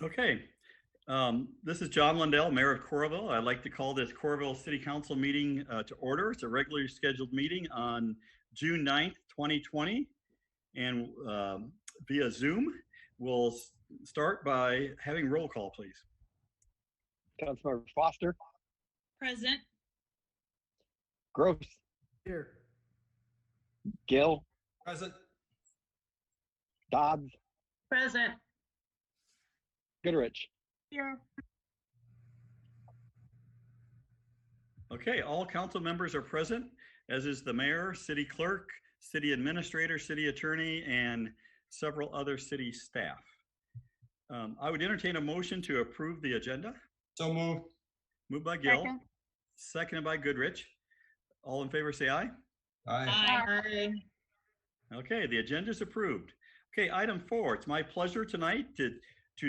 Okay, this is John Lundell, Mayor of Coralville. I'd like to call this Coralville City Council meeting to order. It's a regularly scheduled meeting on June 9th, 2020, and via Zoom. We'll start by having roll call, please. Councilmember Foster. Present. Gross. Here. Gill. Present. Dodds. Present. Goodrich. Here. Okay, all council members are present, as is the mayor, city clerk, city administrator, city attorney, and several other city staff. I would entertain a motion to approve the agenda. So moved. Moved by Gill, Second. seconded by Goodrich. All in favor say aye. Aye. Aye. Okay, the agenda is approved. Okay, item 4. It's my pleasure tonight to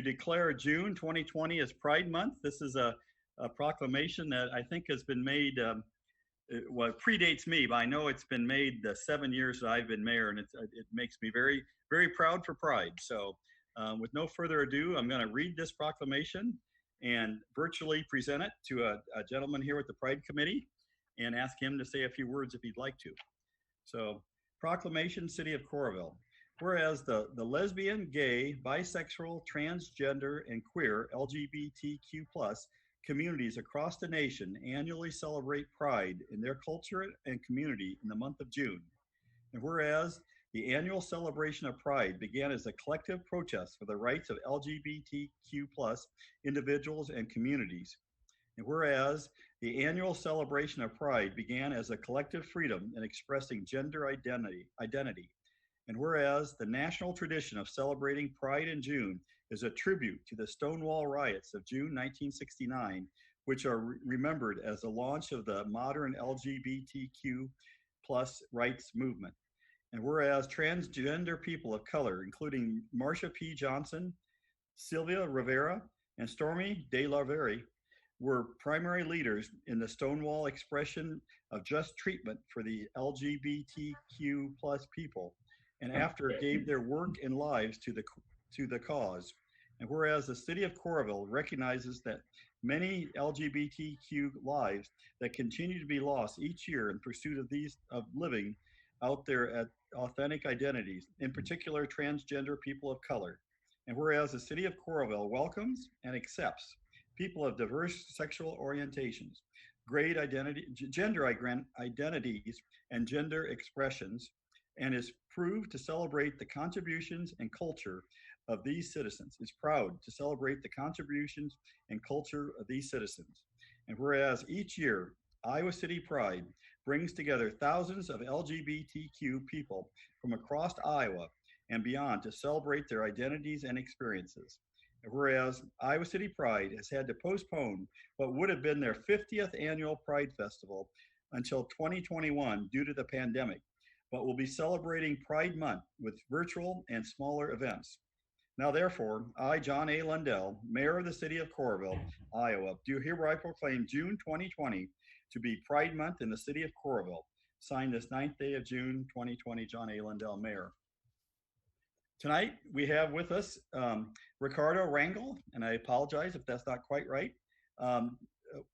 declare June 2020 as Pride Month. This is a proclamation that I think has been made, well, it predates me, but I know it's been made the 7 years that I've been mayor, and it makes me very, very proud for Pride. So with no further ado, I'm going to read this proclamation and virtually present it to a gentleman here with the Pride Committee and ask him to say a few words if he'd like to. So, proclamation, City of Coralville. Whereas the lesbian, gay, bisexual, transgender, and queer LGBTQ+ communities across the nation annually celebrate Pride in their culture and community in the month of June. And whereas the annual celebration of Pride began as a collective protest for the rights of LGBTQ+ individuals and communities. And whereas the annual celebration of Pride began as a collective freedom in expressing gender identity. And whereas the national tradition of celebrating Pride in June is a tribute to the Stonewall riots of June 1969, which are remembered as the launch of the modern LGBTQ+ rights movement. And whereas transgender people of color, including Marsha P. Johnson, Sylvia Rivera, and Stormy De La Vere, were primary leaders in the Stonewall expression of just treatment for the LGBTQ+ people, and after gave their work and lives to the cause. And whereas the city of Coralville recognizes that many LGBTQ lives that continue to be lost each year in pursuit of living out their authentic identities, in particular transgender people of color. And whereas the city of Coralville welcomes and accepts people of diverse sexual orientations, gender identities, and gender expressions, and is proved to celebrate the contributions and culture of these citizens, is proud to celebrate the contributions and culture of these citizens. And whereas each year, Iowa City Pride brings together thousands of LGBTQ people from across Iowa and beyond to celebrate their identities and experiences. And whereas Iowa City Pride has had to postpone what would have been their 50th annual Pride Festival until 2021 due to the pandemic, but will be celebrating Pride Month with virtual and smaller events. Now therefore, I, John A. Lundell, Mayor of the City of Coralville, Iowa, do hereby proclaim June 2020 to be Pride Month in the City of Coralville. Signed this 9th day of June 2020, John A. Lundell, Mayor. Tonight, we have with us Ricardo Rangel, and I apologize if that's not quite right.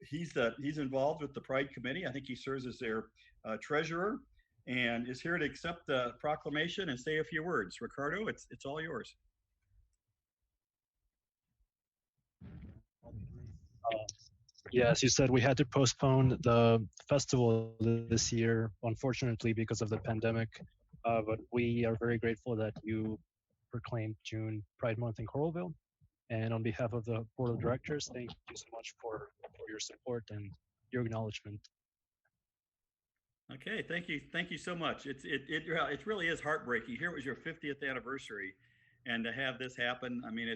He's involved with the Pride Committee. I think he serves as their treasurer and is here to accept the proclamation and say a few words. Ricardo, it's all yours. Yeah, as you said, we had to postpone the festival this year, unfortunately, because of the pandemic. But we are very grateful that you proclaimed June Pride Month in Coralville. And on behalf of the Board of Directors, thank you so much for your support and your acknowledgement. Okay, thank you so much. It really is heartbreaking. Here it was your 50th anniversary, and to have this happen, I mean,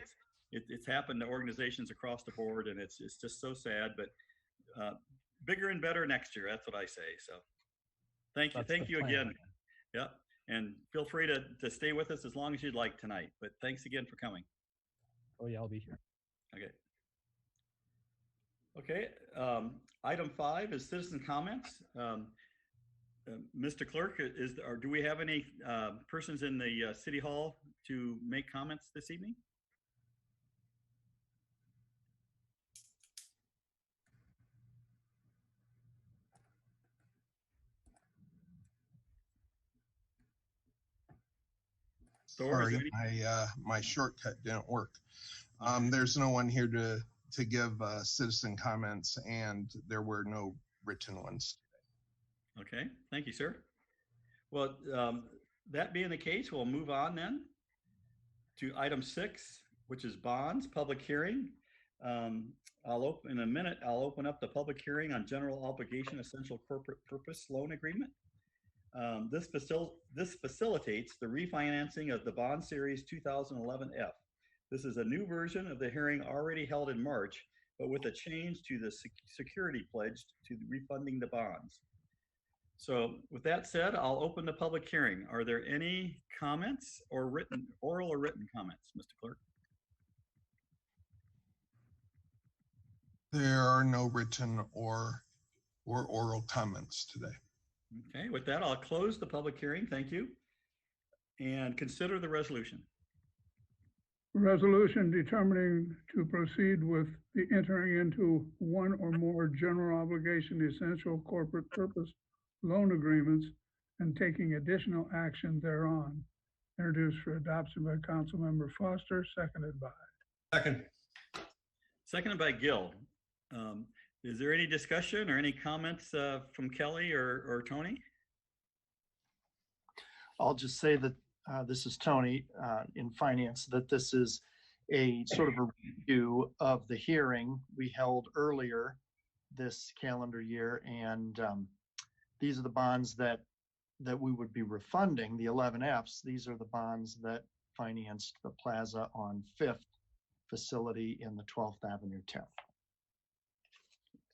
it's happened to organizations across the board, and it's just so sad. But bigger and better next year. That's what I say. So, thank you again. Yeah, and feel free to stay with us as long as you'd like tonight. But thanks again for coming. Oh yeah, I'll be here. Okay. Item 5 is citizen comments. Mr. Clerk, do we have any persons in the City Hall to make comments this evening? Thor, is Sorry, there any- my shortcut didn't work. There's no one here to give citizen comments, and there were no written ones. Okay, thank you, sir. Well, that being the case, we'll move on then to item 6, which is bonds, public hearing. In a minute, I'll open up the public hearing on general obligation essential corporate purpose loan agreement. This facilitates the refinancing of the bond series 2011F. This is a new version of the hearing already held in March, but with a change to the security pledged to refunding the bonds. So with that said, I'll open the public hearing. Are there any comments or oral or written comments, Mr. Clerk? There are no written or oral comments today. Okay, with that, I'll close the public hearing. Thank you. And consider the resolution. Resolution determining to proceed with the entering into one or more general obligation essential corporate purpose loan agreements and taking additional action thereon. Introduced for adoption by Councilmember Foster, seconded by. Second. Seconded by Gill. Is there any discussion or any comments from Kelly or Tony? I'll just say that this is Tony in finance, that this is a sort of a review of the hearing we held earlier this calendar year. And these are the bonds that we would be refunding, the 11Fs. These are the bonds that financed the Plaza on 5th facility in the 12th Avenue 10th.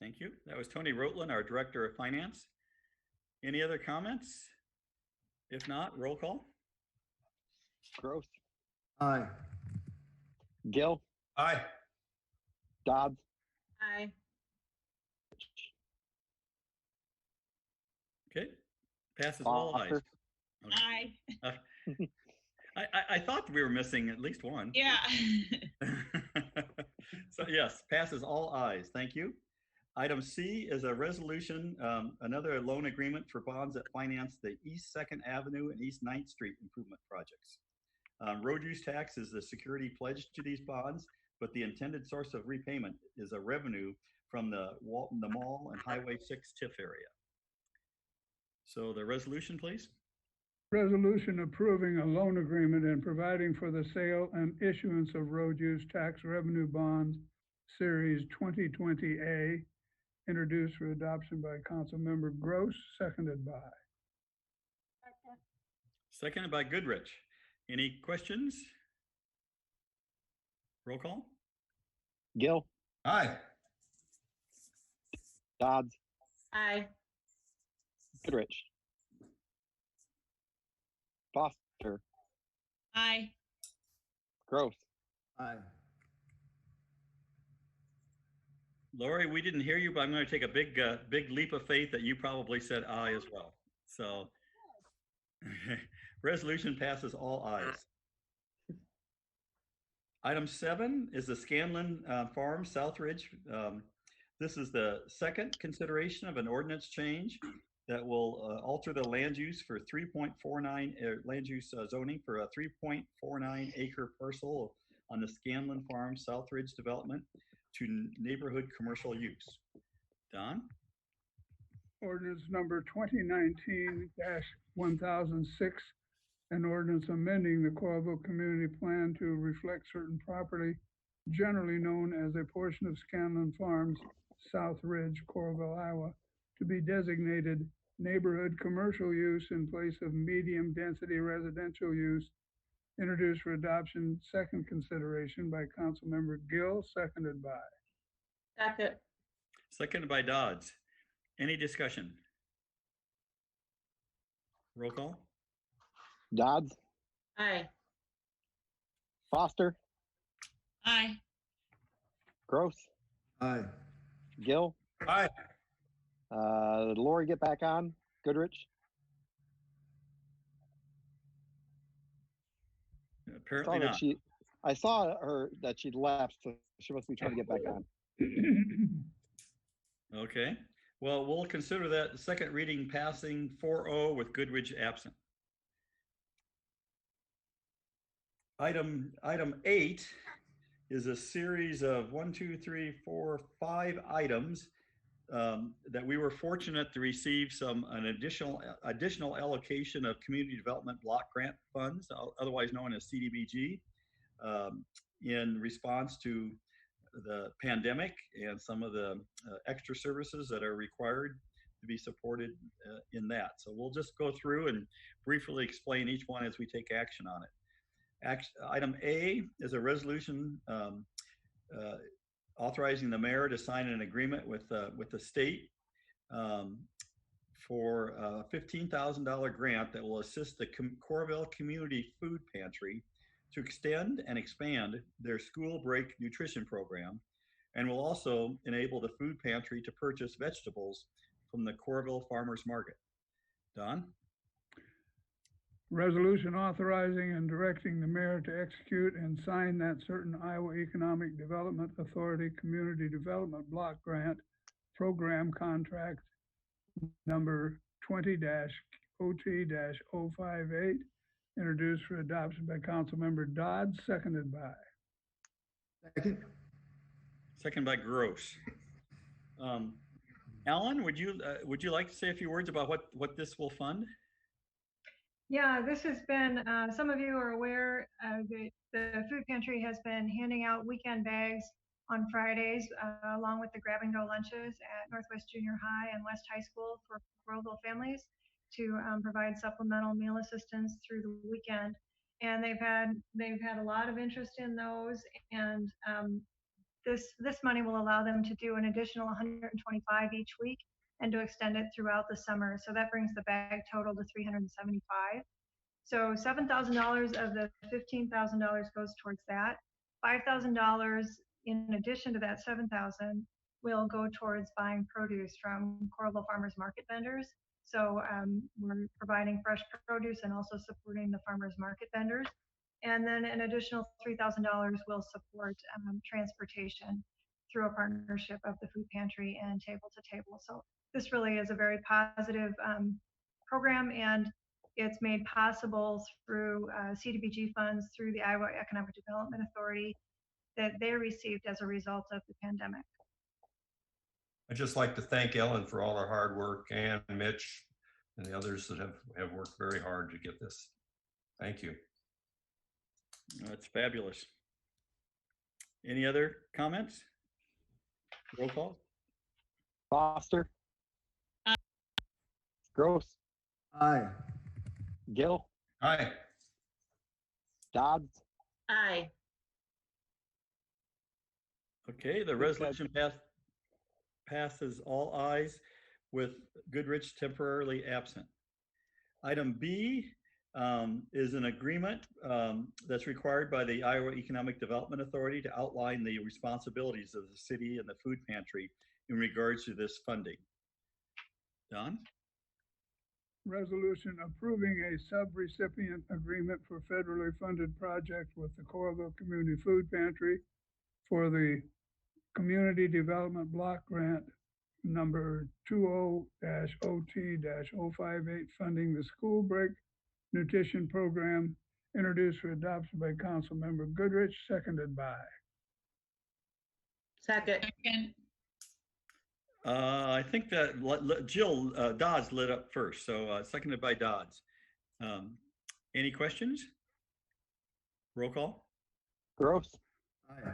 Thank you. That was Tony Rotland, our Director of Finance. Any other comments? If not, roll call. Gross, Aye. Gill, Aye. Dodds, Aye. Okay, passes all ayes. Foster, Aye. I thought we were missing at least one. Yeah. So yes, passes all ayes. Thank you. Item C is a resolution, another loan agreement for bonds that finance the East 2nd Avenue and East 9th Street improvement projects. Road use tax is the security pledged to these bonds, but the intended source of repayment is a revenue from the Mall and Highway 6 TIF area. So the resolution, please. Resolution approving a loan agreement and providing for the sale and issuance of road use tax revenue bonds, Series 2020A, introduced for adoption by Councilmember Gross, seconded by. Seconded by Goodrich. Any questions? Roll call. Gill, Aye. Dodds, Aye. Goodrich, Foster, Aye. Gross, Aye. Lori, we didn't hear you, but I'm going to take a big leap of faith that you probably said aye as well. So resolution passes all ayes. Item 7 is the Scanlon Farm Southridge. This is the second consideration of an ordinance change that will alter the land use for 3.49 land use zoning for a 3.49 acre parcel on the Scanlon Farm Southridge development to neighborhood commercial use. Don? Ordinance number 2019-1006, an ordinance amending the Coralville Community Plan to reflect certain property generally known as a portion of Scanlon Farms, South Ridge, Coralville, Iowa, to be designated neighborhood commercial use in place of medium density residential use, introduced for adoption, second consideration by Councilmember Gill, seconded by. Second. Seconded by Dodds. Any discussion? Roll call. Dodds, Aye. Foster, Aye. Gross, Aye. Gill, Aye. did Lori get back on? Goodrich, Apparently not. I saw her that she'd left, so she must be trying to get back on. Okay. Well, we'll consider that second reading passing 4-0 with Goodrich absent. Item 8 is a series of 5 items that we were fortunate to receive an additional allocation of community development block grant funds, otherwise known as CDBG, in response to the pandemic and some of the extra services that are required to be supported in that. So we'll just go through and briefly explain each one as we take action on it. Item A is a resolution authorizing the mayor to sign an agreement with the state for a $15,000 grant that will assist the Coralville Community Food Pantry to extend and expand their school break nutrition program, and will also enable the food pantry to purchase vegetables from the Coralville Farmers Market. Don? Resolution authorizing and directing the mayor to execute and sign that certain Iowa Economic Development Authority Community Development Block Grant Program Contract number 20-OT-058, introduced for adoption by Councilmember Dodds, seconded by. Second by Gross. Alan, would you like to say a few words about what this will fund? Yeah, this has been, some of you are aware, the food pantry has been handing out weekend bags on Fridays, along with the grab and go lunches at Northwest Junior High and West High School for Coralville families to provide supplemental meal assistance through the weekend. And they've had a lot of interest in those, and this money will allow them to do an additional 125 each week and to extend it throughout the summer. So that brings the bag total to 375. So $7,000 of the $15,000 goes towards that. $5,000 in addition to that $7,000 will go towards buying produce from Coralville Farmers Market vendors. So we're providing fresh produce and also supporting the farmers market vendors. And then an additional $3,000 will support transportation through a partnership of the food pantry and Table to Table. So this really is a very positive program, and it's made possible through CDBG funds through the Iowa Economic Development Authority that they received as a result of the pandemic. I'd just like to thank Ellen for all her hard work, and Mitch and the others that have worked very hard to get this. Thank you. That's fabulous. Any other comments? Roll call. Foster. Aye. Gross. Aye. Gill. Aye. Dodds. Aye. Okay, the resolution passes all ayes with Goodrich temporarily absent. Item B is an agreement that's required by the Iowa Economic Development Authority to outline the responsibilities of the city and the food pantry in regards to this funding. Don? Resolution approving a sub-recipient agreement for federally funded project with the Coralville Community Food Pantry for the Community Development Block Grant number 20-OT-058, funding the school break nutrition program, introduced for adoption by Councilmember Goodrich, seconded by. Second. I think that Jill Dodds lit up first, so seconded by Dodds. Any questions? Roll call. Gross. Aye.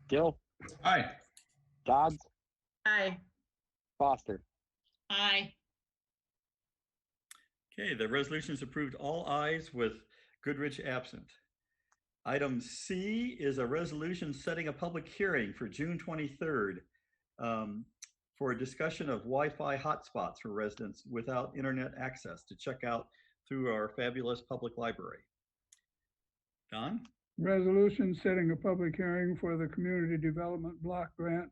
Gill. Aye. Dodds. Aye. Foster. Aye. Okay, the resolution is approved all ayes with Goodrich absent. Item C is a resolution setting a public hearing for June 23rd for a discussion of Wi-Fi hotspots for residents without internet access to check out through our fabulous public library. Don? Resolution setting a public hearing for the Community Development Block Grant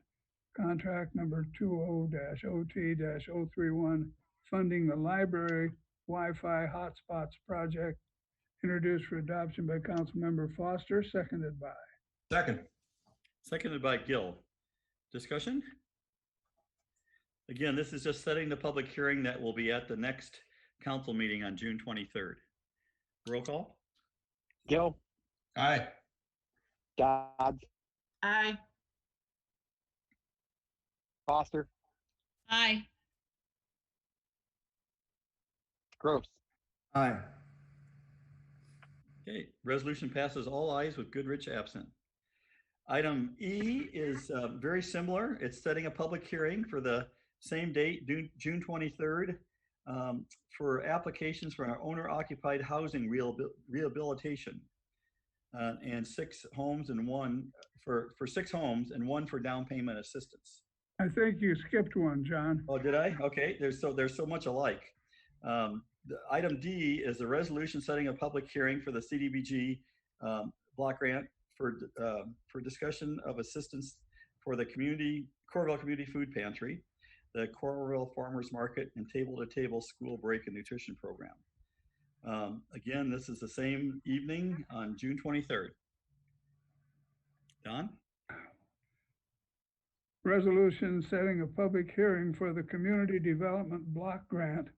contract number 20-OT-031, funding the library Wi-Fi hotspots project, introduced for adoption by Councilmember Foster, seconded by. Second. Seconded by Gill. Discussion? Again, this is just setting the public hearing that will be at the next council meeting on June 23rd. Roll call. Gill. Aye. Dodds, Aye. Foster, Aye. Gross. Aye. Okay, resolution passes all ayes with Goodrich absent. Item E is very similar. It's setting a public hearing for the same date, June 23rd, for applications for our owner-occupied housing rehabilitation. And 6 homes and one for 6 homes and 1 for down payment assistance. I think you skipped one, John. Oh, did I? Okay, there's so much alike. The item D is a resolution setting a public hearing for the CDBG block grant for discussion of assistance for the Coralville Community Food Pantry, the Coralville Farmers Market, and table-to-table school break and nutrition program. Again, this is the same evening on June 23rd. Don? Resolution setting a public hearing for the Community Development Block Grant,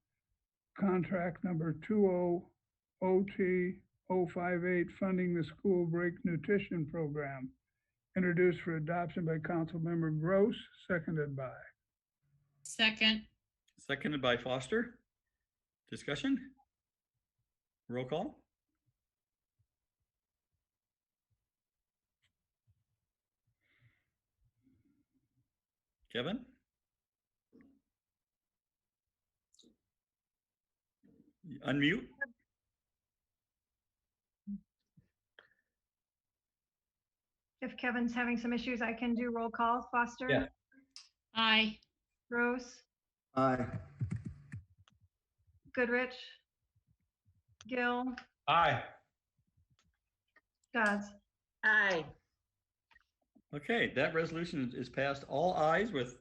contract number 20OT058, funding the school break nutrition program, introduced for adoption by Councilmember Gross, seconded by. Second. Seconded by Foster. Discussion? Roll call? Kevin? Unmute? If Kevin's having some issues, I can do roll call. Foster? Yeah. Aye. Gross? Aye. Goodrich? Gill? Aye. Dodds? Aye. Okay, that resolution is passed all ayes with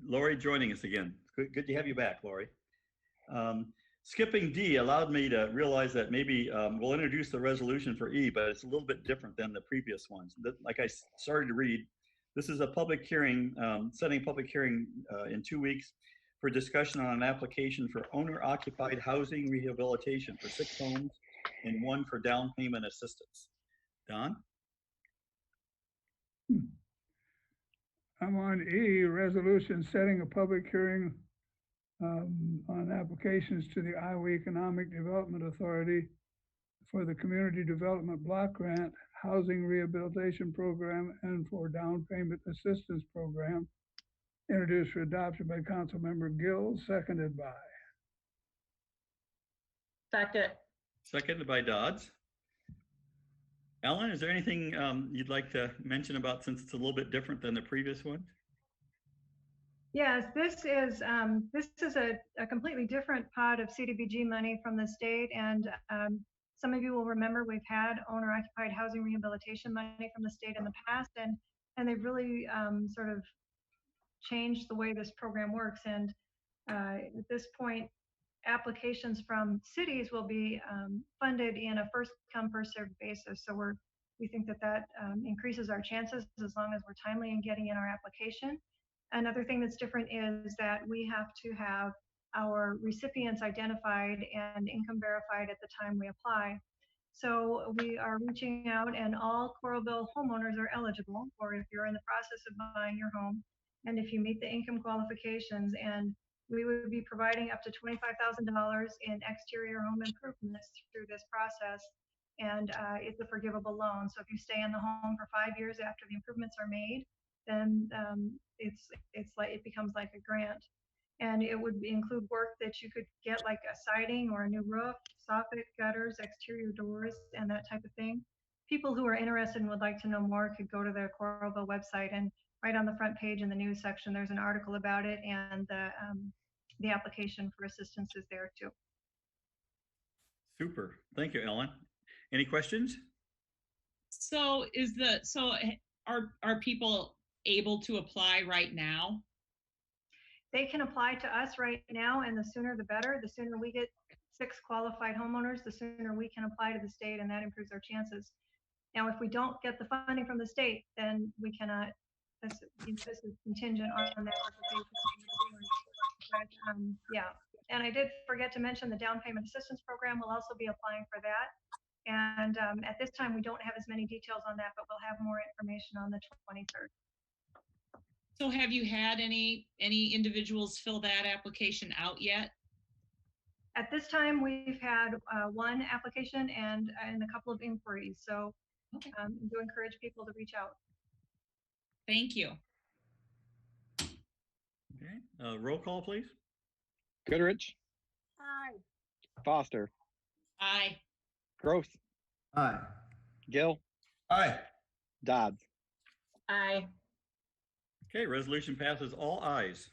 Lori joining us again. Good to have you back, Lori. Skipping D allowed me to realize that maybe we'll introduce the resolution for E, but it's a little bit different than the previous ones. Like I started to read, this is a public hearing, setting a public hearing in 2 weeks for discussion on an application for owner-occupied housing rehabilitation for 6 homes and 1 for down payment assistance. Don? I'm on E, resolution setting a public hearing on applications to the Iowa Economic Development Authority for the Community Development Block Grant, Housing Rehabilitation Program, and for Down Payment Assistance Program, introduced for adoption by Councilmember Gill, seconded by. Second. Seconded by Dodds. Ellen, is there anything you'd like to mention about, since it's a little bit different than the previous one? Yes, this is a completely different pot of CDBG money from the state, and some of you will remember we've had owner-occupied housing rehabilitation money from the state in the past, and they've really sort of changed the way this program works. And at this point, applications from cities will be funded in a first-come, first-served basis. So we think that increases our chances as long as we're timely in getting in our application. Another thing that's different is that we have to have our recipients identified and income verified at the time we apply. So we are reaching out, and all Coralville homeowners are eligible, or if you're in the process of buying your home, and if you meet the income qualifications, and we would be providing up to $25,000 in exterior home improvements through this process. And it's a forgivable loan. So if you stay in the home for 5 years after the improvements are made, then it becomes like a grant. And it would include work that you could get, like a siding or a new roof, soffit, gutters, exterior doors, and that type of thing. People who are interested and would like to know more could go to the Coralville website, and right on the front page in the news section, there's an article about it, and the application for assistance is there too. Super. Thank you, Ellen. Any questions? So are people able to apply right now? They can apply to us right now, and the sooner the better. The sooner we get 6 qualified homeowners, the sooner we can apply to the state, and that improves our chances. Now, if we don't get the funding from the state, then we cannot. This is contingent on that application. But, yeah, and I did forget to mention the down payment assistance program. We'll also be applying for that. And at this time, we don't have as many details on that, but we'll have more information on the 23rd. So have you had any individuals fill that application out yet? At this time, we've had one application and a couple of inquiries. So Okay. do encourage people to reach out. Thank you. Okay, roll call, please. Goodrich, Aye. Foster, Aye. Gross, Aye. Gill, Aye. Dodds. Aye. Okay, resolution passes all ayes.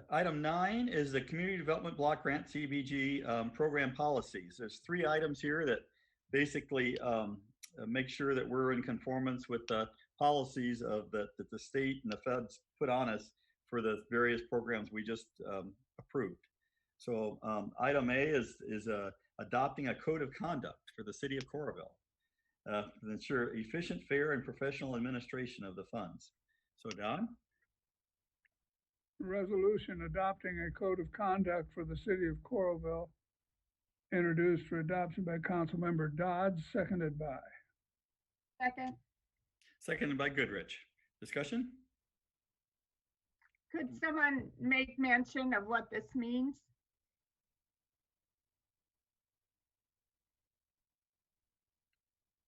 Item 9 is the Community Development Block Grant CDBG program policies. There's 3 items here that basically make sure that we're in conformance with the policies of that the state and the feds put on us for the various programs we just approved. So item A is adopting a code of conduct for the city of Coralville to ensure efficient, fair, and professional administration of the funds. So Don? Resolution adopting a code of conduct for the city of Coralville, introduced for adoption by Councilmember Dodds, seconded by. Second. Seconded by Goodrich. Discussion? Could someone make mention of what this means?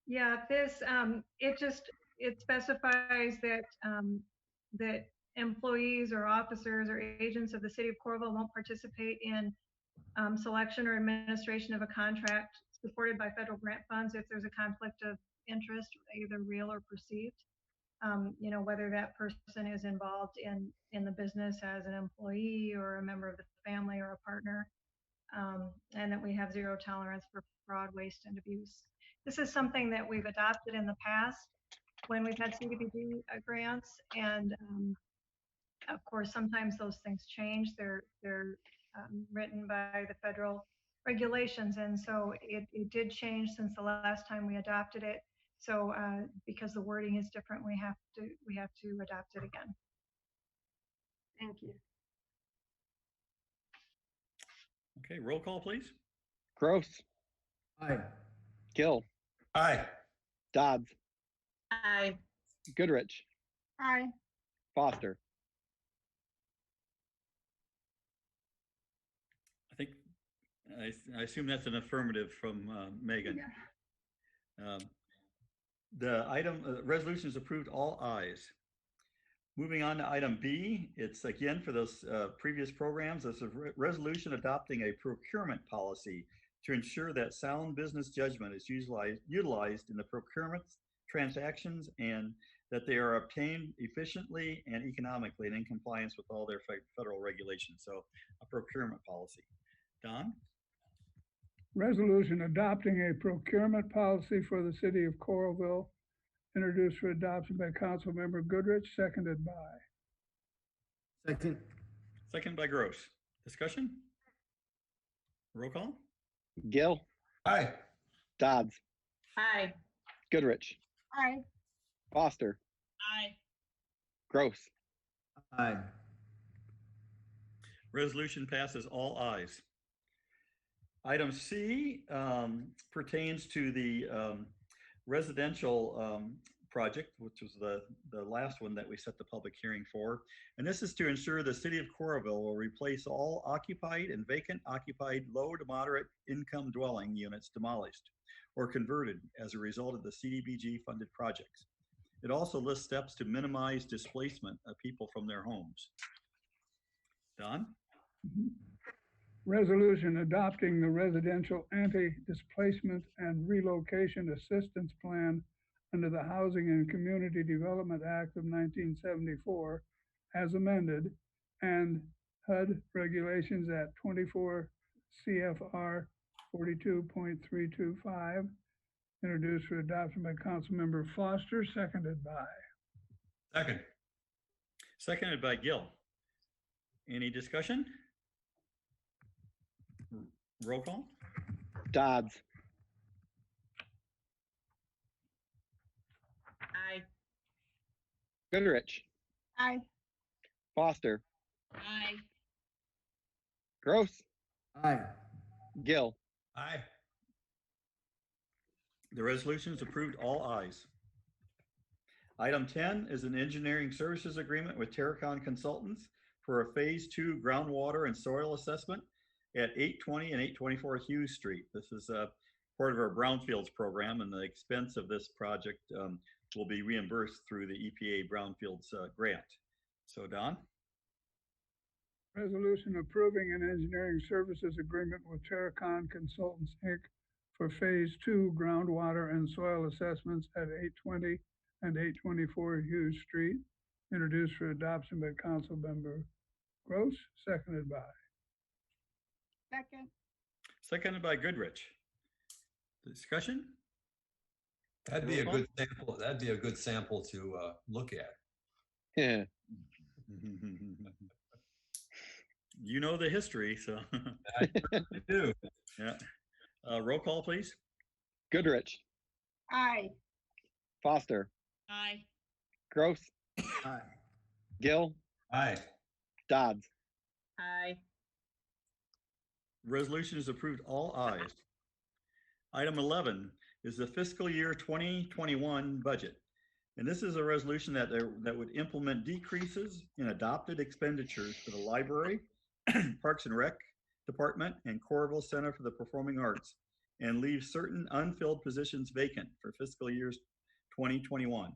Yeah, this it specifies that that employees or officers or agents of the city of Coralville won't participate in selection or administration of a contract supported by federal grant funds if there's a conflict of interest, either real or perceived. You know, whether that person is involved in the business as an employee or a member of the family or a partner, and that we have zero tolerance for fraud, waste, and abuse. This is something that we've adopted in the past when we've had CDBG grants, and of course, sometimes those things change. They're written by the federal regulations, and so it did change since the last time we adopted it. So because the wording is different, we have to adopt it again. Thank you. Okay, roll call, please. Gross, Aye. Gill, Aye. Dodds, Aye. Goodrich, Aye. Foster. I think I assume that's an affirmative from Megan. Yeah. The item resolution is approved, all ayes. Moving on to item B, it's again for those previous programs. It's a resolution adopting a procurement policy to ensure that sound business judgment is utilized in the procurement transactions and that they are obtained efficiently and economically and in compliance with all their federal regulations. So a procurement policy. Don? Resolution adopting a procurement policy for the city of Coralville, introduced for adoption by Councilmember Goodrich, seconded by. Second. Second by Gross. Discussion? Roll call? Gill, Aye. Dodds, Aye. Goodrich, Aye. Foster, Aye. Gross. Aye. Resolution passes all ayes. Item C pertains to the residential project, which was the last one that we set the public hearing for. And this is to ensure the city of Coralville will replace all occupied and vacant occupied low to moderate income dwelling units demolished or converted as a result of the CDBG funded projects. It also lists steps to minimize displacement of people from their homes. Don? Resolution adopting the Residential Anti-Displacement and Relocation Assistance Plan under the Housing and Community Development Act of 1974 as amended, and HUD regulations at 24 CFR 42.325, introduced for adoption by Councilmember Foster, seconded by. Second. Seconded by Gill. Any discussion? Roll call? Dodds, Aye. Goodrich, Aye. Foster, Aye. Gross, Aye. Gill, Aye. The resolution is approved, all ayes. Item 10 is an engineering services agreement with Terracon Consultants for a Phase 2 groundwater and soil assessment at 820 and 824 Hughes Street. This is part of our brownfields program, and the expense of this project will be reimbursed through the EPA brownfields grant. So Don? Resolution approving an engineering services agreement with Terracon Consultants, Inc. for Phase 2 groundwater and soil assessments at 820 and 824 Hughes Street, introduced for adoption by Councilmember Gross, seconded by. Second. Seconded by Goodrich. Discussion? That'd be a good sample. That'd be a good sample to look at. Yeah. You know the history, so. I certainly do. Yeah. Roll call, please. Goodrich, Aye. Foster, Aye. Gross, Aye. Gill, Aye. Dodds. Aye. Resolution is approved, all ayes. Item 11 is the fiscal year 2021 budget. And this is a resolution that would implement decreases in adopted expenditures for the library, Parks and Rec Department, and Coralville Center for the Performing Arts, and leave certain unfilled positions vacant for fiscal years 2021.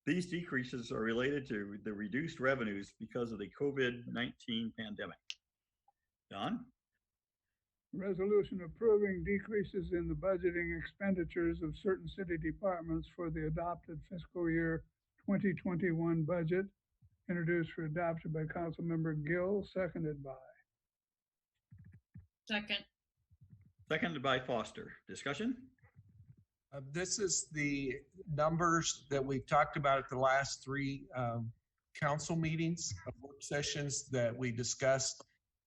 These decreases are related to the reduced revenues because of the COVID-19 pandemic. Don? Resolution approving decreases in the budgeting expenditures of certain city departments for the adopted fiscal year 2021 budget, introduced for adoption by Councilmember Gill, seconded by. Second. Seconded by Foster. Discussion? This is the numbers that we've talked about at the last three council meetings, work sessions that we discussed.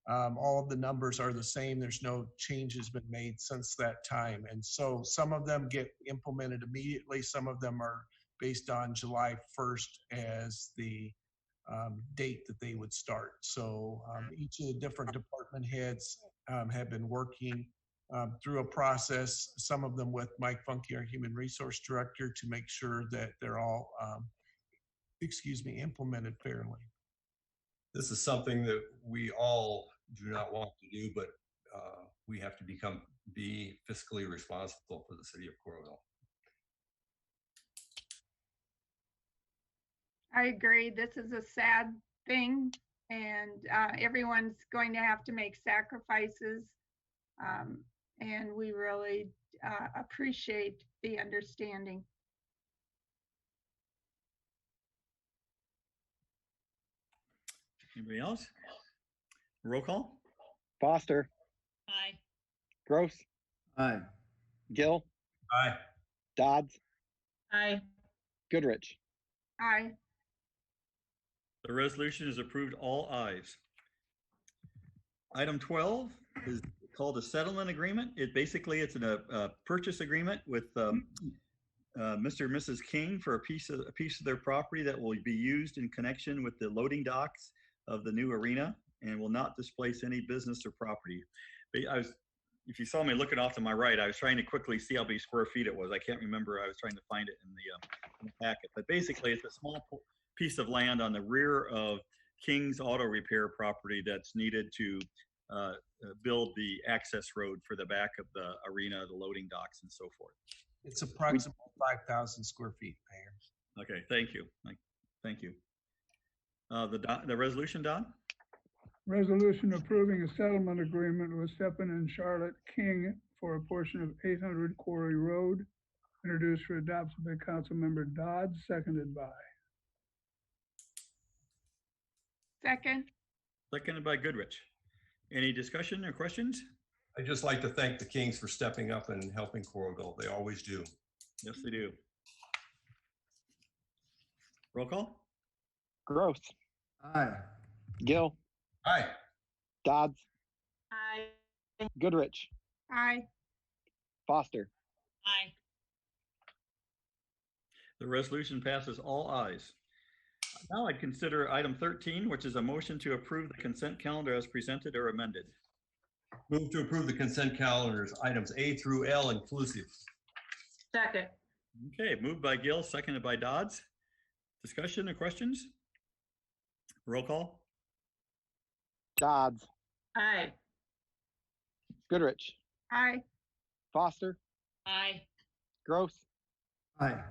All of the numbers are the same. There's no changes been made since that time. And so some of them get implemented immediately. Some of them are based on July 1st as the date that they would start. So each of the different department heads have been working through a process, some of them with Mike Funky, our Human Resource Director, to make sure that they're all, implemented fairly. This is something that we all do not want to do, but we have to be fiscally responsible for the city of Coralville. I agree. This is a sad thing, and everyone's going to have to make sacrifices. And we really appreciate the understanding. Anybody else? Roll call? Foster, Aye. Gross, Aye. Gill, Aye. Dodds, Aye. Goodrich. Aye. The resolution is approved, all ayes. Item 12 is called a settlement agreement. It's a purchase agreement with Mr. and Mrs. King for a piece of their property that will be used in connection with the loading docks of the new arena and will not displace any business or property. If you saw me looking off to my right, I was trying to quickly see how many square feet it was. I can't remember. I was trying to find it in the packet. But basically, it's a small piece of land on the rear of King's Auto Repair property that's needed to build the access road for the back of the arena, the loading docks, and so forth. It's approximately 5,000 square feet, Mayor. Okay, thank you. Thank you. The resolution, Don? Resolution approving a settlement agreement with Steppen and Charlotte King for a portion of 800 Quarry Road, introduced for adoption by Councilmember Dodd, seconded by. Second. Seconded by Goodrich. Any discussion or questions? I'd just like to thank the Kings for stepping up and helping Coralville. They always do. Yes, they do. Roll call? Gross, Aye. Gill, Aye. Dodds, Aye. Goodrich, Aye. Foster. Aye. The resolution passes, all ayes. Now I'd consider item 13, which is a motion to approve the consent calendar as presented or amended. Move to approve the consent calendars, items A through L inclusive. Second. Okay, moved by Gill, seconded by Dodds. Discussion or questions? Roll call. Dodds, Aye. Goodrich, Aye. Foster, Aye. Gross, Aye.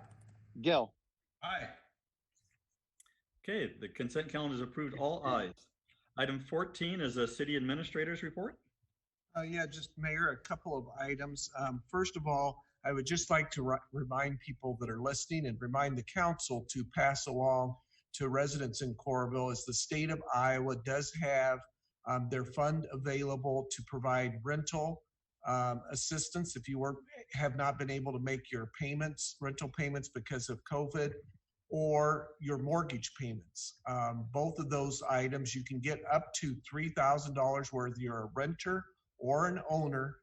Gill. Aye. Okay, the consent calendar is approved, all ayes. Item 14 is a city administrator's report. Yeah, just Mayor, a couple of items. First of all, I would just like to remind people that are listening and remind the council to pass along to residents in Coralville as the state of Iowa does have their fund available to provide rental assistance if you have not been able to make your rental payments because of COVID, or your mortgage payments. Both of those items, you can get up to $3,000 whether you're a renter or an owner.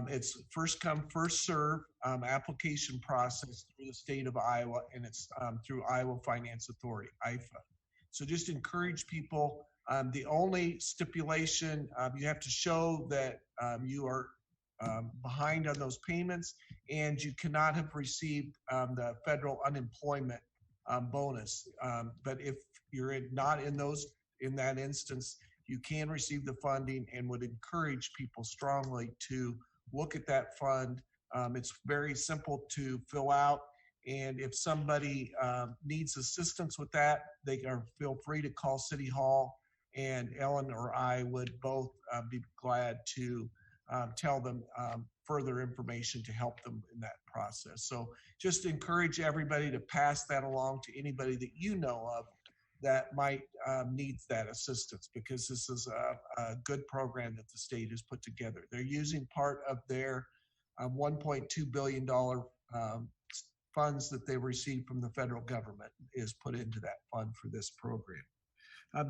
It's first come, first serve application process through the state of Iowa, and it's through Iowa Finance Authority, IFA. So just encourage people. The only stipulation, you have to show that you are behind on those payments, and you cannot have received the federal unemployment bonus. But if you're not in that instance, you can receive the funding, and would encourage people strongly to look at that fund. It's very simple to fill out, and if somebody needs assistance with that, they are feel free to call City Hall, and Ellen or I would both be glad to tell them further information to help them in that process. So just encourage everybody to pass that along to anybody that you know of that might needs that assistance, because this is a good program that the state has put together. They're using part of their $1.2 billion funds that they received from the federal government is put into that fund for this program.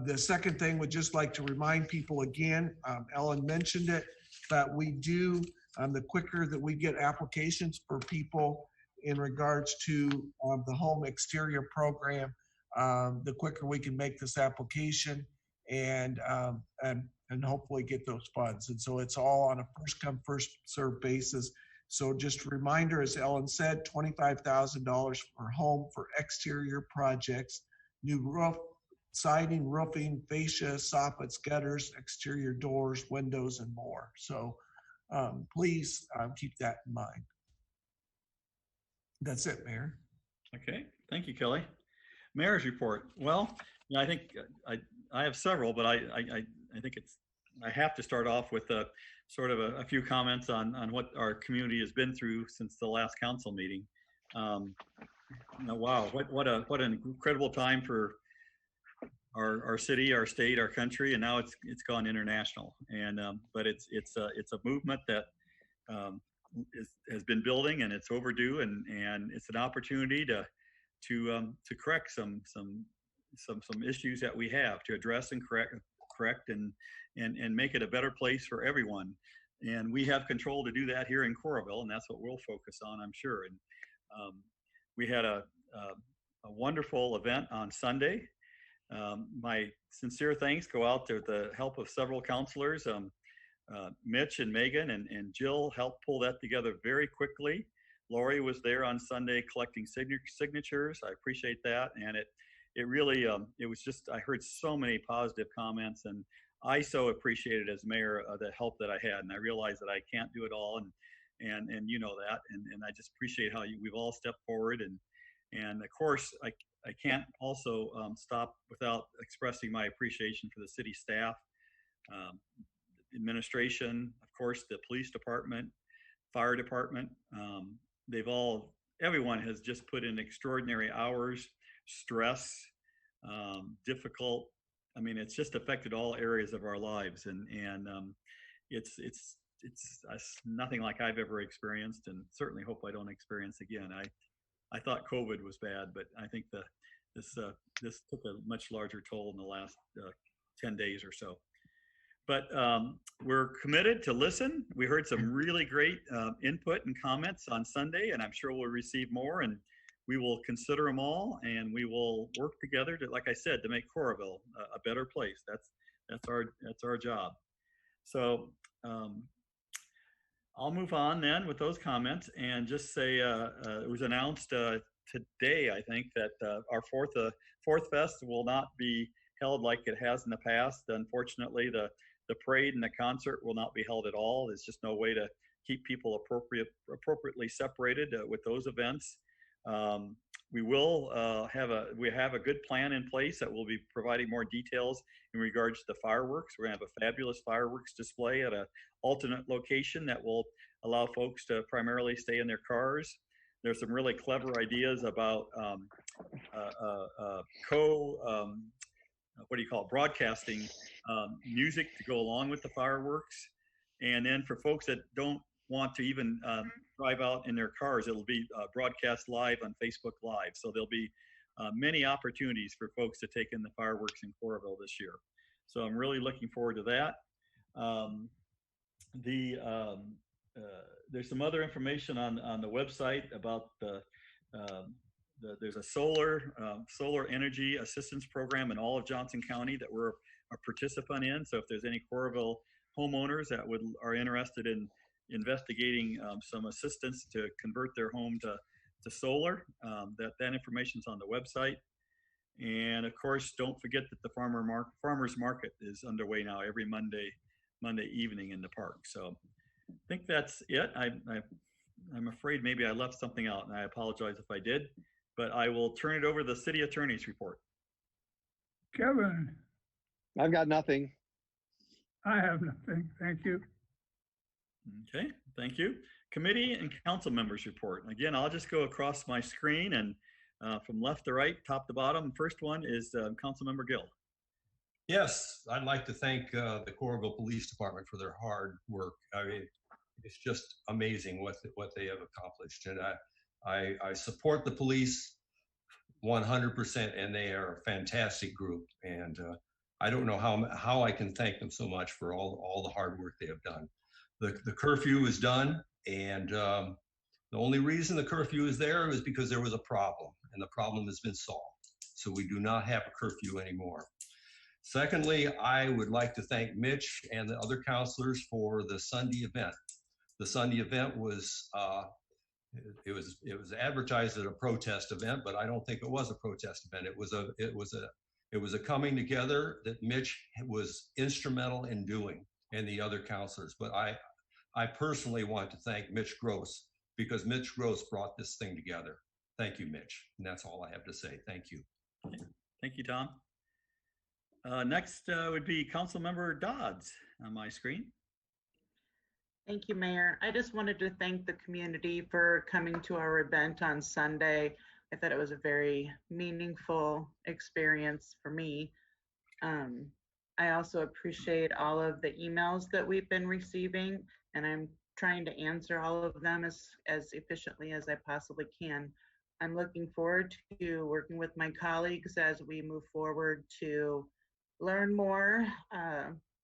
The second thing, would just like to remind people again, Ellen mentioned it, but we do, the quicker that we get applications for people in regards to the home exterior program, the quicker we can make this application and hopefully get those funds. And so it's all on a first come, first served basis. So just a reminder, as Ellen said, $25,000 for home for exterior projects, new roof, siding, roofing, fascia, soffits, gutters, exterior doors, windows, and more. So please keep that in mind. That's it, Mayor. Okay, thank you, Kelly. Mayor's report. Well, I think I have several, but I think I have to start off with a sort of a few comments on what our community has been through since the last council meeting. Wow, what an incredible time for our city, our state, our country, and now it's gone international. And but it's a movement that has been building, and it's overdue, and it's an opportunity to correct some issues that we have, to address and correct and make it a better place for everyone. And we have control to do that here in Coralville, and that's what we'll focus on, I'm sure. And we had a wonderful event on Sunday. My sincere thanks go out to the help of several counselors. Mitch and Megan and Jill helped pull that together very quickly. Lori was there on Sunday collecting signatures. I appreciate that. And it really, it was just, I heard so many positive comments, and I so appreciated as mayor the help that I had. And I realized that I can't do it all. And you know that. And I just appreciate how we've all stepped forward. And of course, I can't also stop without expressing my appreciation for the city staff, administration, of course, the police department, fire department. Everyone has just put in extraordinary hours, stress, difficult. I mean, it's just affected all areas of our lives, and it's nothing like I've ever experienced, and certainly hope I don't experience again. I thought COVID was bad, but I think this took a much larger toll in the last 10 days or so. But we're committed to listen. We heard some really great input and comments on Sunday, and I'm sure we'll receive more, and we will consider them all, and we will work together to, like I said, to make Coralville a better place. That's our job. So I'll move on then with those comments and just say it was announced today, I think, that our fourth fest will not be held like it has in the past. Unfortunately, the parade and the concert will not be held at all. There's just no way to keep people appropriately separated with those events. We will have a good plan in place that will be providing more details in regards to the fireworks. We're gonna have a fabulous fireworks display at an alternate location that will allow folks to primarily stay in their cars. There's some really clever ideas about what do you call it, broadcasting music to go along with the fireworks. And then for folks that don't want to even drive out in their cars, it'll be broadcast live on Facebook Live. So there'll be many opportunities for folks to take in the fireworks in Coralville this year. So I'm really looking forward to that. There's some other information on the website about there's a solar energy assistance program in all of Johnson County that we're a participant in. So if there's any Coralville homeowners that are interested in investigating some assistance to convert their home to solar, that information's on the website. And of course, don't forget that the farmers market is underway now every Monday evening in the park. So I think that's it. I'm afraid maybe I left something out, and I apologize if I did, but I will turn it over to the city attorney's report. Kevin, I've got nothing. I have nothing. Thank you. Okay, thank you. Committee and council members report. Again, I'll just go across my screen and from left to right, top to bottom. First one is Councilmember Gill. Yes, I'd like to thank the Coralville Police Department for their hard work. I mean, it's just amazing what they have accomplished. And I support the police 100%, and they are a fantastic group. And I don't know how I can thank them so much for all the hard work they have done. The curfew is done, and the only reason the curfew is there is because there was a problem, and the problem has been solved. So we do not have a curfew anymore. Secondly, I would like to thank Mitch and the other counselors for the Sunday event. The Sunday event was it was advertised as a protest event, but I don't think it was a protest event. It was a coming together that Mitch was instrumental in doing, and the other counselors. But I personally want to thank Mitch Gross, because Mitch Gross brought this thing together. Thank you, Mitch. And that's all I have to say. Thank you. Okay. Thank you, Tom. Next would be Councilmember Dodds on my screen. Thank you, Mayor. I just wanted to thank the community for coming to our event on Sunday. I thought it was a very meaningful experience for me. I also appreciate all of the emails that we've been receiving, and I'm trying to answer all of them as efficiently as I possibly can. I'm looking forward to working with my colleagues as we move forward to learn more,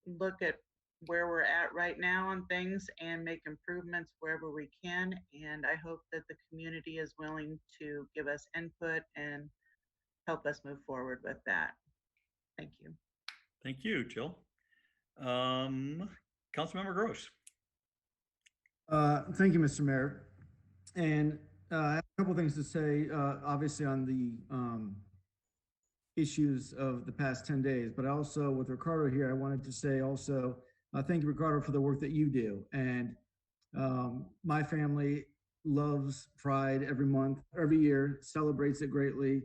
look at where we're at right now on things, and make improvements wherever we can. And I hope that the community is willing to give us input and help us move forward with that. Thank you. Thank you, Jill. Councilmember Gross. Thank you, Mr. Mayor. And I have a couple things to say, obviously on the issues of the past 10 days, but also with Ricardo here, I wanted to say also, thank you, Ricardo, for the work that you do. And my family loves Pride every month, every year, celebrates it greatly.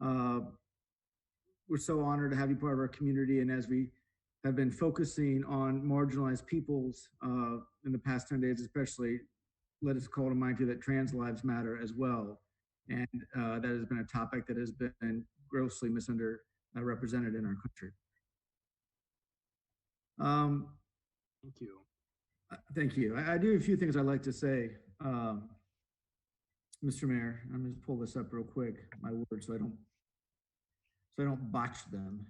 We're so honored to have you part of our community. And as we have been focusing on marginalized peoples in the past 10 days, especially, let us call to mind too that trans lives matter as well. And that has been a topic that has been grossly represented in our country. Thank you. Thank you. I do have a few things I'd like to say, Mr. Mayor. I'm going to pull this up real quick, my words, so I don't botch them.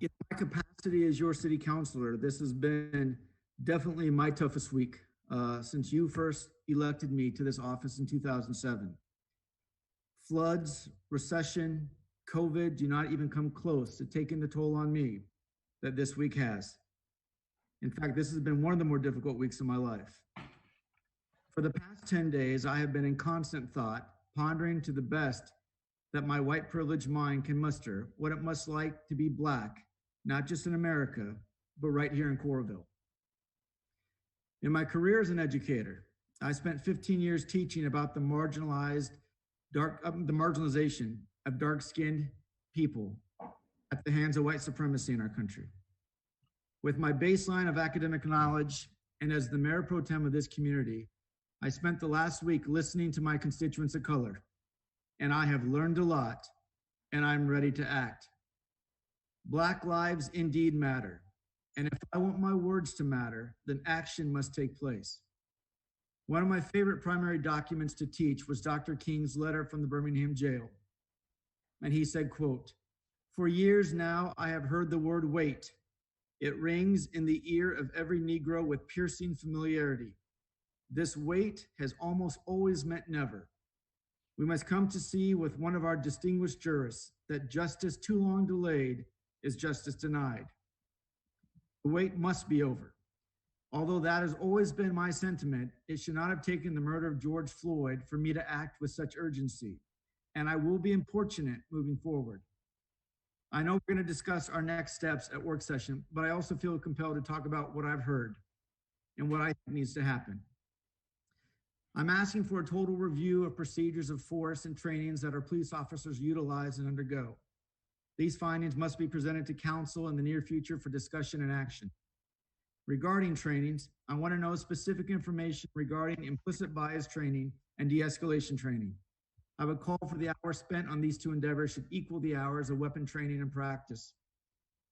In my capacity as your city councilor, this has been Definitely my toughest week since you first elected me to this office in 2007. Floods, recession, COVID do not even come close to taking the toll on me that this week has. In fact, this has been one of the more difficult weeks of my life. For the past 10 days, I have been in constant thought, pondering to the best that my white privileged mind can muster what it must like to be Black, not just in America, but right here in Coralville. In my career as an educator, I spent 15 years teaching about the marginalization of dark-skinned people at the hands of white supremacy in our country. With my baseline of academic knowledge and as the mayor pro tem of this community, I spent the last week listening to my constituents of color, and I have learned a lot, and I'm ready to act. Black lives indeed matter, and if I want my words to matter, then action must take place. One of my favorite primary documents to teach was Dr. King's letter from the Birmingham jail. And he said, quote, "For years now, I have heard the word wait. It rings in the ear of every Negro with piercing familiarity. This wait has almost always meant never. We must come to see with one of our distinguished jurists that justice too long delayed is justice denied. The wait must be over. Although that has always been my sentiment, it should not have taken the murder of George Floyd for me to act with such urgency, and I will be importunate moving forward. I know we're going to discuss our next steps at work session, but I also feel compelled to talk about what I've heard and what I think needs to happen. I'm asking for a total review of procedures of force and trainings that our police officers utilize and undergo. These findings must be presented to council in the near future for discussion and action. Regarding trainings, I want to know specific information regarding implicit bias training and de-escalation training. I would call for the hours spent on these two endeavors should equal the hours of weapon training and practice.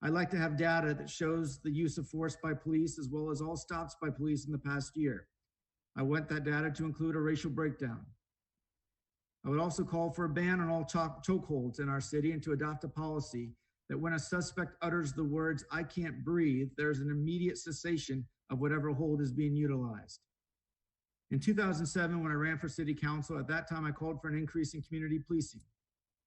I'd like to have data that shows the use of force by police as well as all stops by police in the past year. I want that data to include a racial breakdown. I would also call for a ban on all chokeholds in our city and to adopt a policy that when a suspect utters the words, "I can't breathe," there's an immediate cessation of whatever hold is being utilized. In 2007, when I ran for city council, at that time I called for an increase in community policing.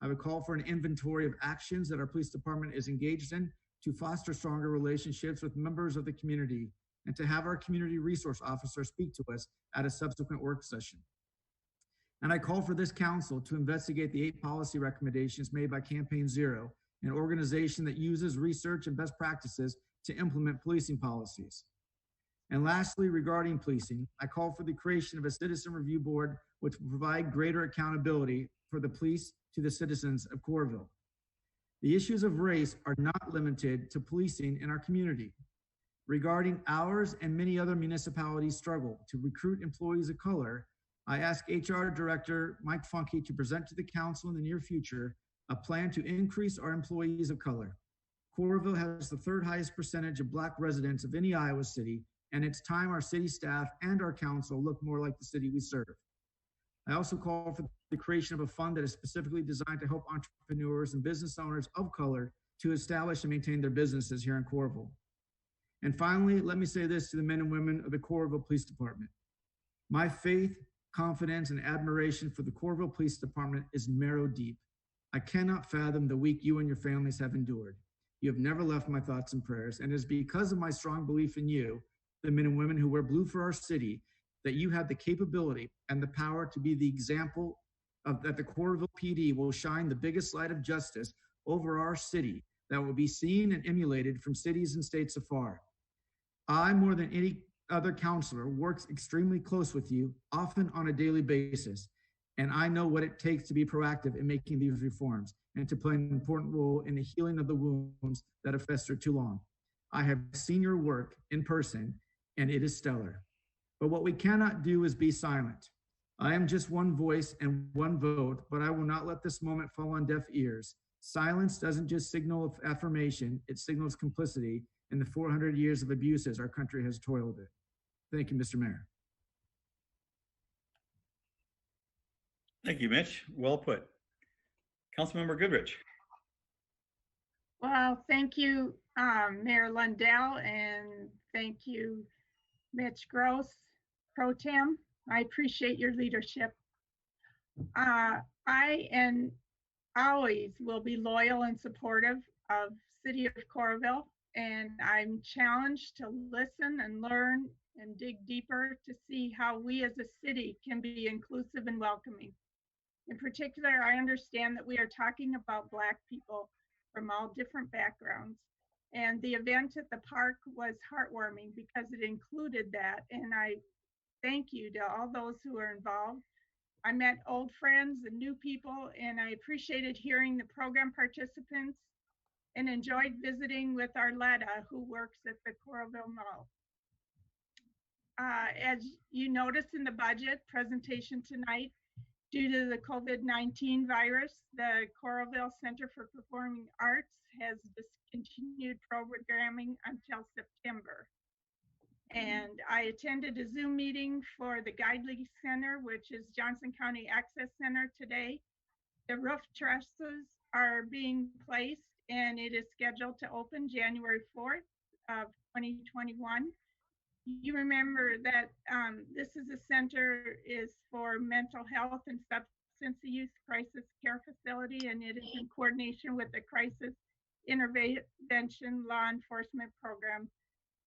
I would call for an inventory of actions that our police department is engaged in to foster stronger relationships with members of the community and to have our community resource officer speak to us at a subsequent work session. And I call for this council to investigate the 8 policy recommendations made by Campaign Zero, an organization that uses research and best practices to implement policing policies. And lastly, regarding policing, I call for the creation of a citizen review board which will provide greater accountability for the police to the citizens of Coralville. The issues of race are not limited to policing in our community. Regarding ours and many other municipalities' struggle to recruit employees of color, I ask HR Director Mike Funky to present to the council in the near future a plan to increase our employees of color. Coralville has the 3rd highest percentage of Black residents of any Iowa city, and it's time our city staff and our council look more like the city we serve. I also call for the creation of a fund that is specifically designed to help entrepreneurs and business owners of color to establish and maintain their businesses here in Coralville. And finally, let me say this to the men and women of the Coralville Police Department. My faith, confidence, and admiration for the Coralville Police Department is marrow deep. I cannot fathom the week you and your families have endured. You have never left my thoughts and prayers, and it is because of my strong belief in you, the men and women who wear blue for our city, that you have the capability and the power to be the example of that the Coralville PD will shine the biggest light of justice over our city that will be seen and emulated from cities and states afar. I, more than any other counselor, works extremely close with you, often on a daily basis, and I know what it takes to be proactive in making these reforms and to play an important role in the healing of the wounds that have festered too long. I have seen your work in person, and it is stellar. But what we cannot do is be silent. I am just one voice and one vote, but I will not let this moment fall on deaf ears. Silence doesn't just signal affirmation, it signals complicity in the 400 years of abuses our country has toiled in. Thank you, Mr. Mayor. Thank you, Mitch. Well put. Councilmember Goodrich. Well, thank you, Mayor Lundell, and thank you, Mitch Gross, Pro Tem. I appreciate your leadership. I and always will be loyal and supportive of City of Coralville, and I'm challenged to listen and learn and dig deeper to see how we as a city can be inclusive and welcoming. In particular, I understand that we are talking about Black people from all different backgrounds, and the event at the park was heartwarming because it included that, and I thank you to all those who are involved. I met old friends and new people, and I appreciated hearing the program participants and enjoyed visiting with Arletta, who works at the Coralville Mall. As you notice in the budget presentation tonight, due to the COVID-19 virus, the Coralville Center for Performing Arts has discontinued programming until September. And I attended a Zoom meeting for the Guidely Center, which is Johnson County Access Center today. The roof trusses are being placed and it is scheduled to open January 4th of 2021. You remember that this is a center is for mental health and substance use crisis care facility, and it is in coordination with the crisis intervention law enforcement program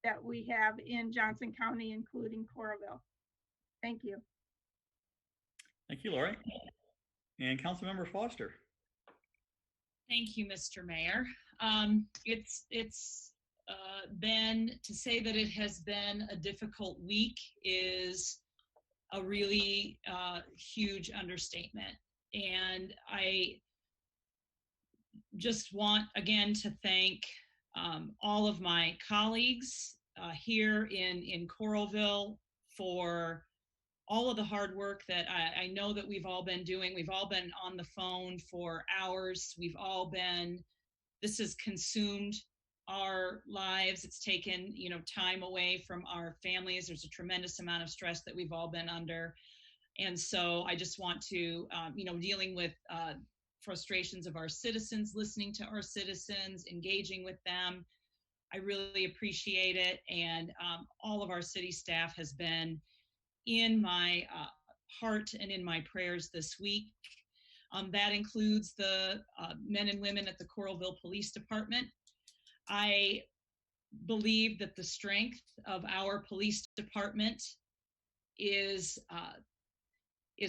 that we have in Johnson County, including Coralville. Thank you. Thank you, Lori. And Councilmember Foster. Thank you, Mr. Mayor. It's been, to say that it has been a difficult week is a really huge understatement. And I just want, again, to thank all of my colleagues here in Coralville for all of the hard work that I know that we've all been doing. We've all been on the phone for hours. We've all been, this has consumed our lives. It's taken, time away from our families. There's a tremendous amount of stress that we've all been under. And so I just want to, dealing with frustrations of our citizens, listening to our citizens, engaging with them. I really appreciate it. And all of our city staff has been in my heart and in my prayers this week. That includes the men and women at the Coralville Police Department. I believe that the strength of our police department is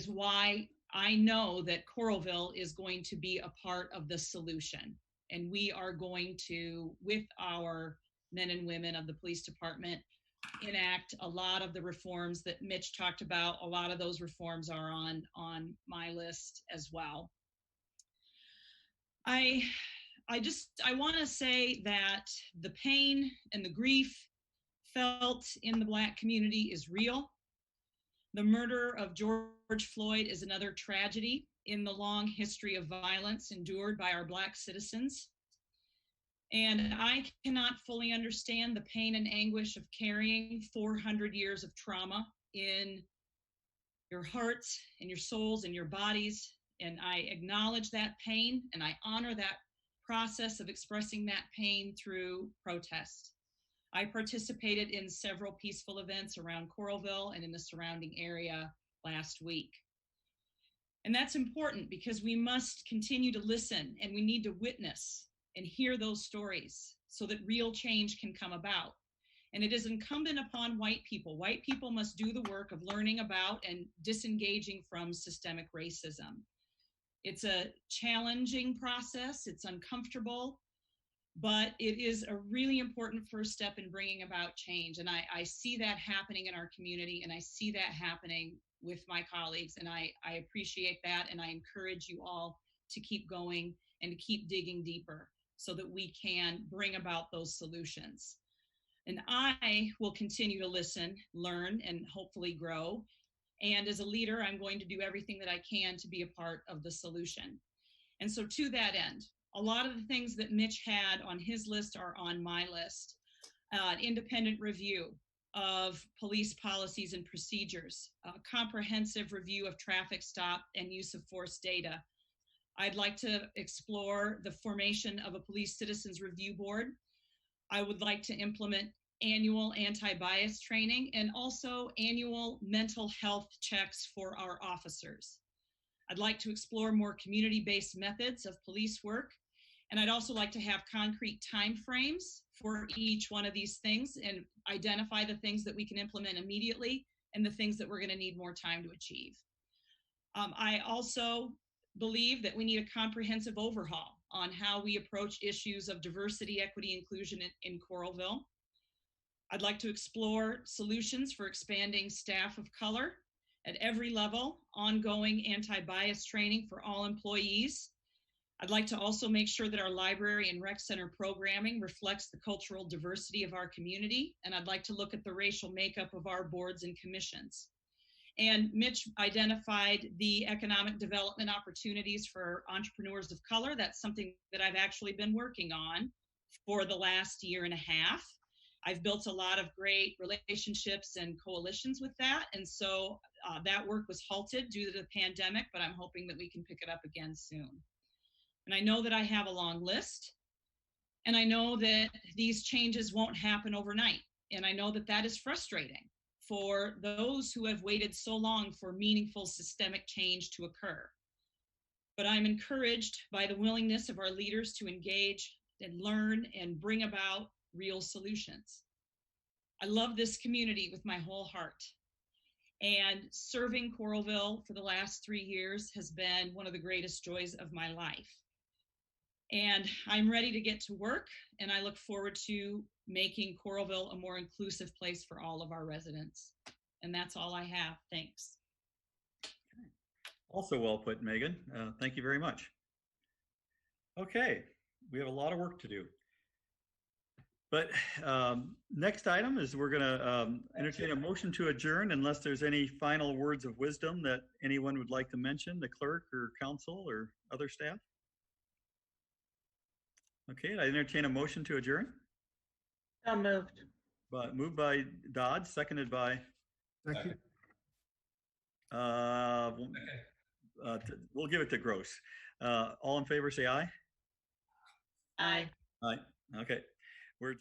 why I know that Coralville is going to be a part of the solution. And we are going to, with our men and women of the police department, enact a lot of the reforms that Mitch talked about. A lot of those reforms are on my list as well. I want to say that the pain and the grief felt in the Black community is real. The murder of George Floyd is another tragedy in the long history of violence endured by our Black citizens. And I cannot fully understand the pain and anguish of carrying 400 years of trauma in your hearts and your souls and your bodies. And I acknowledge that pain and I honor that process of expressing that pain through protest. I participated in several peaceful events around Coralville and in the surrounding area last week. And that's important because we must continue to listen and we need to witness and hear those stories so that real change can come about. And it is incumbent upon white people. White people must do the work of learning about and disengaging from systemic racism. It's a challenging process, it's uncomfortable, but it is a really important first step in bringing about change. And I see that happening in our community and I see that happening with my colleagues, and I appreciate that, and I encourage you all to keep going and to keep digging deeper so that we can bring about those solutions. And I will continue to listen, learn, and hopefully grow. And as a leader, I'm going to do everything that I can to be a part of the solution. And so to that end, a lot of the things that Mitch had on his list are on my list. Independent review of police policies and procedures, a comprehensive review of traffic stop and use of force data. I'd like to explore the formation of a police citizens review board. I would like to implement annual anti-bias training, and also annual mental health checks for our officers. I'd like to explore more community-based methods of police work, and I'd also like to have concrete timeframes for each one of these things and identify the things that we can implement immediately and the things that we're going to need more time to achieve. I also believe that we need a comprehensive overhaul on how we approach issues of diversity, equity, inclusion in Coralville. I'd like to explore solutions for expanding staff of color at every level, ongoing anti-bias training for all employees. I'd like to also make sure that our library and rec center programming reflects the cultural diversity of our community, and I'd like to look at the racial makeup of our boards and commissions. And Mitch identified the economic development opportunities for entrepreneurs of color. That's something that I've actually been working on for the last year and a half. I've built a lot of great relationships and coalitions with that. And so that work was halted due to the pandemic, but I'm hoping that we can pick it up again soon. And I know that I have a long list, and I know that these changes won't happen overnight. And I know that that is frustrating for those who have waited so long for meaningful systemic change to occur. But I'm encouraged by the willingness of our leaders to engage and learn and bring about real solutions. I love this community with my whole heart. And serving Coralville for the last 3 years has been one of the greatest joys of my life. And I'm ready to get to work, and I look forward to making Coralville a more inclusive place for all of our residents. And that's all I have. Thanks. Also well put, Megan. Thank you very much. Okay, we have a lot of work to do. But next item is we're going to entertain a motion to adjourn unless there's any final words of wisdom that anyone would like to mention, the clerk or council or other staff. Okay, I entertain a motion to adjourn. So moved. But moved by Dodd, seconded by. Second. We'll give it to Gross. All in favor, say aye. Aye. Aye. Okay. We're